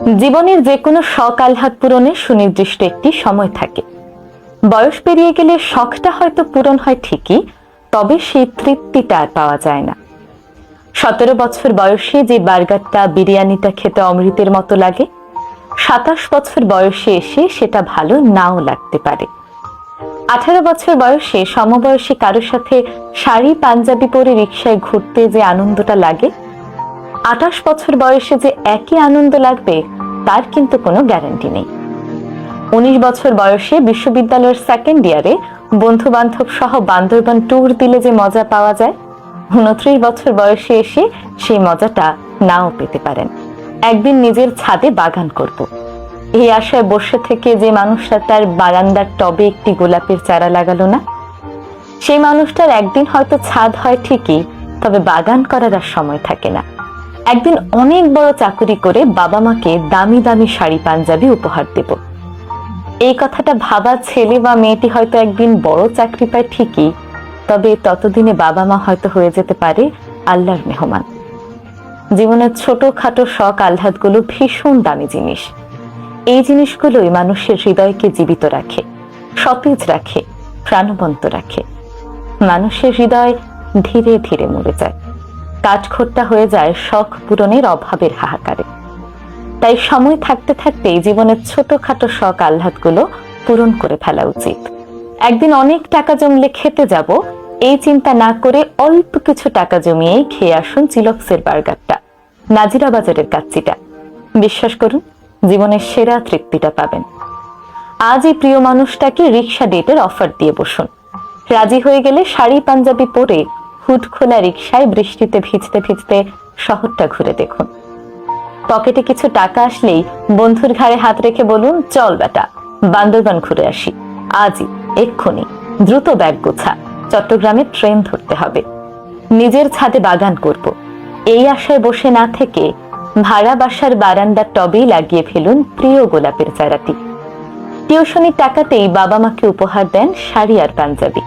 জীবনের যে কোনো শখ আহ্লাদ পূরণের সুনির্দিষ্ট একটি সময় থাকে। বয়স পেরিয়ে গেলে শখটা হয়তো পূরণ হয় ঠিকই, তবে সেই তৃপ্তিটা আর পাওয়া যায় না। 17 বছর বয়সে যে বার্গারটা বিরিয়ানিটা খেতে অমৃতের মতো লাগে, 27 বছর বয়সে এসে সেটা ভালো নাও লাগতে পারে। 18 বছর বয়সে সমবয়সী কারোর সাথে শাড়ি পাঞ্জাবি পরে রিকশায় ঘুরতে যে আনন্দটা লাগে, 28 বছর বয়সে যে একই আনন্দ লাগবে তার কিন্তু কোনো গ্যারান্টি নেই। 19 বছর বয়সে বিশ্ববিদ্যালয়ের সেকেন্ড ইয়ারে বন্ধু বান্ধব সহ বান্দরবান ট্যুর দিলে যে মজা পাওয়া যায়, 29 বছর বয়সে এসে সেই মজাটা নাও পেতে পারেন। একদিন নিজের ছাদে বাগান করব, এই আশায় বসে থেকে যে মানুষটা তার বারান্দার টবে একটি গোলাপের চারা লাগালো না, সেই মানুষটার একদিন হয়তো ছাদ হয় ঠিকই, তবে বাগান করার আর সময় থাকে না। একদিন অনেক বড় চাকুরি করে বাবা মাকে দামি দামি শাড়ি পাঞ্জাবি উপহার দেব, এই কথাটা ভাবা ছেলে বা মেয়েটি হয়তো একদিন বড় চাকরি পায় ঠিকই, তবে ততদিনে বাবা মা হয়তো হয়ে যেতে পারে আল্লাহর মেহমান। জীবনের ছোটখাটো শখ আহ্লাদগুলো ভীষণ দামি জিনিস। এই জিনিসগুলোই মানুষের হৃদয়কে জীবিত রাখে, সতেজ রাখে, প্রাণবন্ত রাখে। মানুষের হৃদয় ধীরে ধীরে মরে যায়, কাঠখোট্টা হয়ে যায় শখ পূরণের অভাবের হাহাকারে। তাই সময় থাকতে থাকতে জীবনের ছোটখাটো শখ আহ্লাদগুলো পূরণ করে ফেলা উচিত। একদিন অনেক টাকা জমলে খেতে যাব, এই চিন্তা না করে অল্প কিছু টাকা জমিয়েই খেয়ে আসুন চিলক্সের বার্গারটা, নাজিরা বাজারের কাচ্চিটা। বিশ্বাস করুন, জীবনের সেরা তৃপ্তিটা পাবেন। আজ এই প্রিয় মানুষটাকে রিক্সা ডেটের অফার দিয়ে বসুন। রাজি হয়ে গেলে শাড়ি পাঞ্জাবি পরে হুড খোলা রিক্সায় বৃষ্টিতে ভিজতে ভিজতে শহরটা ঘুরে দেখুন। পকেটে কিছু টাকা আসলেই বন্ধুর ঘাড়ে হাত রেখে বলুন, চল বেটা, বান্দরবান ঘুরে আসি, আজই, এক্ষুনি, দ্রুত ব্যাগ গোছা, চট্টগ্রামে ট্রেন ধরতে হবে, নিজের ছাদে বাগান করব, এই আশায় বসে না থেকে ভাড়া বাসার বারান্দার টবেই লাগিয়ে ফেলুন প্রিয় গোলাপের চারাটি। টিউশনির টাকাতেই বাবা মাকে উপহার দেন শাড়ি আর পাঞ্জাবি।